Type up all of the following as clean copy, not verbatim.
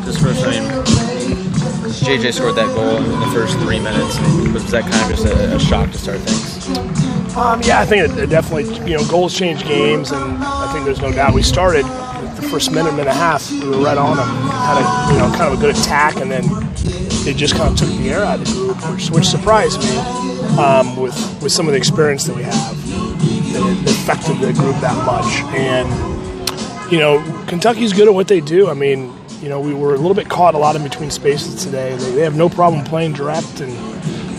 Just first, JJ scored that goal in the first 3 minutes. Was that kind of just a shock to start things? Yeah, I think it definitely, goals change games, and I think there's no doubt. We started the first minute and a half, we were right on them. Had a, kind of a good attack, and then it just kind of took the air out of the group, which surprised me with some of the experience that we have. It affected the group that much. And, Kentucky's good at what they do. I mean, we were a little bit caught a lot in between spaces today. They have no problem playing direct and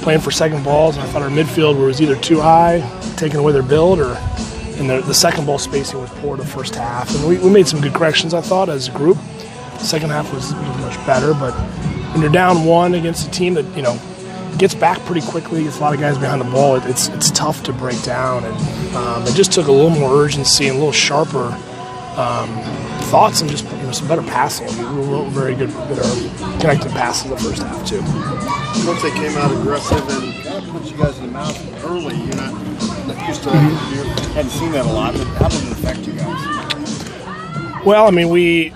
playing for second balls. And I thought our midfield was either too high, taking away their build, and the second ball spacing was poor the first half. And we made some good corrections, I thought, as a group. The second half was much better. But when you're down one against a team that, gets back pretty quickly, gets a lot of guys behind the ball, it's tough to break down. And it just took a little more urgency and a little sharper thoughts and just some better passing. We were very good with our connected passes the first half too. Once they came out aggressive and kind of put you guys in the mouth early, you're not used to that. You hadn't seen that a lot. But how did it affect you guys? Well, I mean,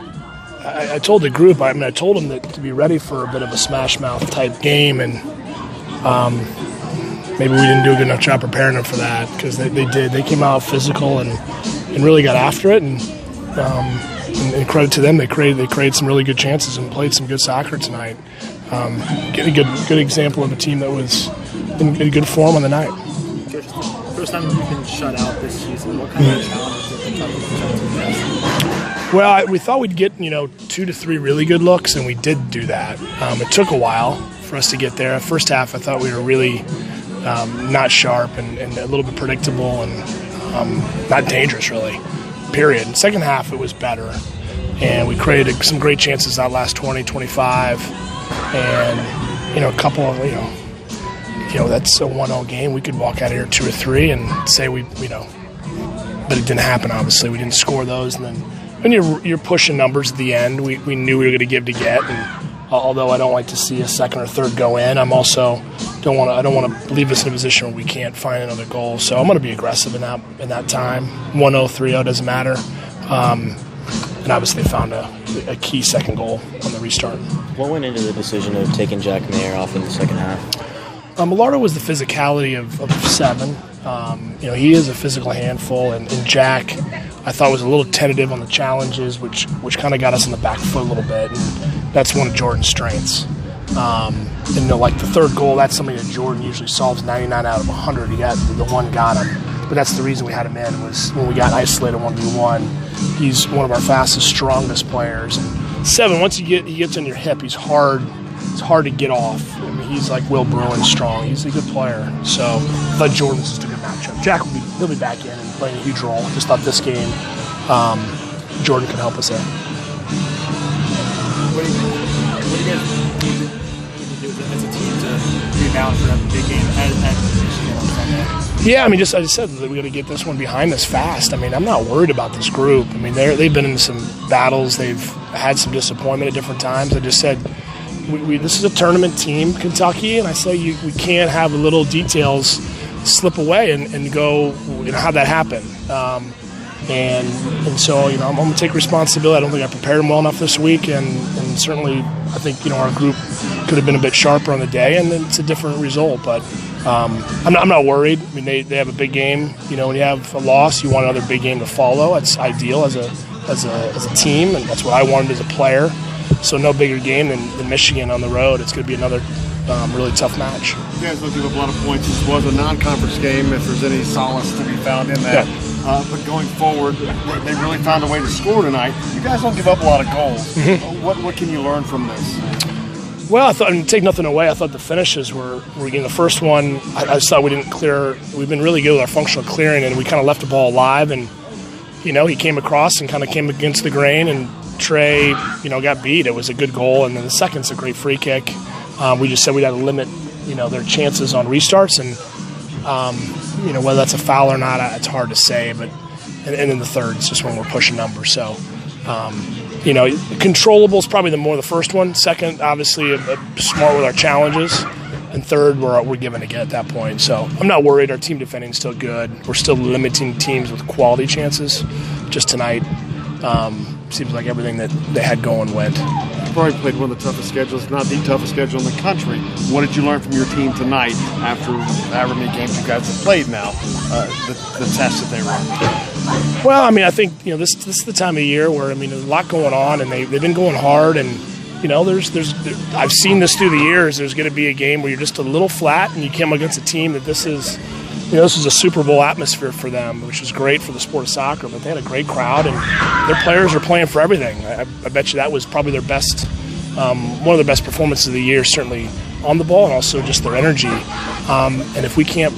I told the group. I told them that to be ready for a bit of a smash mouth type game, and maybe we didn't do a good enough job preparing them for that, because they did. They came out physical and really got after it, and credit to them, they created some really good chances and played some good soccer tonight. Get a good example of a team that was in good form on the night. First time you've been shut out this season. What kind of challenges do you think? Well, we thought we'd get 2 to 3 really good looks, and we did do that. It took a while for us to get there. First half, I thought we were really not sharp and a little bit predictable and not dangerous, really, period. In second half, it was better, and we created some great chances that last 20, 25, and, a couple of, that's a 1-0 game. We could walk out of here 2 or 3 and say but it didn't happen, obviously. We didn't score those, and then when you're pushing numbers at the end, we knew we were going to give to get, and although I don't like to see a second or third go in, I'm also I don't want to leave us in a position where we can't find another goal. So I'm going to be aggressive in that time. 1-0, 3-0 doesn't matter. And obviously found a key second goal on the restart. What went into the decision of taking Jack Mayer off in the second half? Millardo was the physicality of 7. He is a physical handful, and Jack, I thought, was a little tentative on the challenges, which kind of got us in the back foot a little bit. And that's one of Jordan's strengths. Like the third goal, that's something that Jordan usually solves 99 out of 100. The one got him. But that's the reason we had him in, was when we got isolated 1v1. He's one of our fastest, strongest players. And 7, once he gets in your hip, he's hard. It's hard to get off. I mean, he's like Will Bruin strong. He's a good player. So I thought Jordan's just a good matchup. Jack he'll be back in and playing a huge role. Just thought this game, Jordan could help us there. What do you guys do as a team to rebound for a big game at Michigan on Sunday? Yeah, I mean, I just said that we got to get this one behind us fast. I mean, I'm not worried about this group. I mean, they've been in some battles. They've had some disappointment at different times. I just said, this is a tournament team, Kentucky, and I say we can't have the little details slip away and go, how that happened. And so, I'm going to take responsibility. I don't think I prepared them well enough this week, and certainly I think, our group could have been a bit sharper on the day, and it's a different result. But I'm not worried. I mean, they have a big game. When you have a loss, you want another big game to follow. That's ideal as a team, and that's what I wanted as a player. So no bigger game than Michigan on the road. It's going to be another really tough match. You guys will give up a lot of points. This was a non-conference game, if there's any solace to be found in that. Yeah. But going forward, they really found a way to score tonight. You guys don't give up a lot of goals. Mm-hmm. What can you learn from this? Well, I thought, take nothing away, I thought the finishes were the first one, I just thought we didn't clear. We've been really good with our functional clearing, and we kind of left the ball alive. And, he came across and kind of came against the grain, and Trey, got beat. It was a good goal, and then the second's a great free kick. We just said we'd have to limit, their chances on restarts, and whether that's a foul or not, it's hard to say. But and then the third is just when we're pushing numbers. So, controllable is probably the first one. Second, obviously, smart with our challenges. And third, we're given again at that point. So I'm not worried. Our team defending is still good. We're still limiting teams with quality chances. Just tonight, Seems like everything that they had going went. You probably played one of the toughest schedules, not the toughest schedule in the country. What did you learn from your team tonight after however many games you guys have played now, the test that they run? Well, I mean, I think this is the time of year where there's a lot going on, and they've been going hard, and I've seen this through the years. There's going to be a game where you're just a little flat, and you come against a team that this is a Super Bowl atmosphere for them, which is great for the sport of soccer. But they had a great crowd, and their players are playing for everything. I bet you that was probably their best, one of their best performances of the year, certainly on the ball, and also just their energy. And if we can't,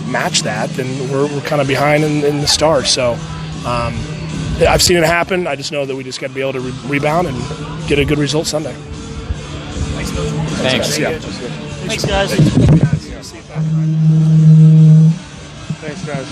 match that, then we're kind of behind in the start. So I've seen it happen. I just know that we just got to be able to rebound and get a good result Sunday. Thanks. Yeah. Thanks, guys. Thanks, guys.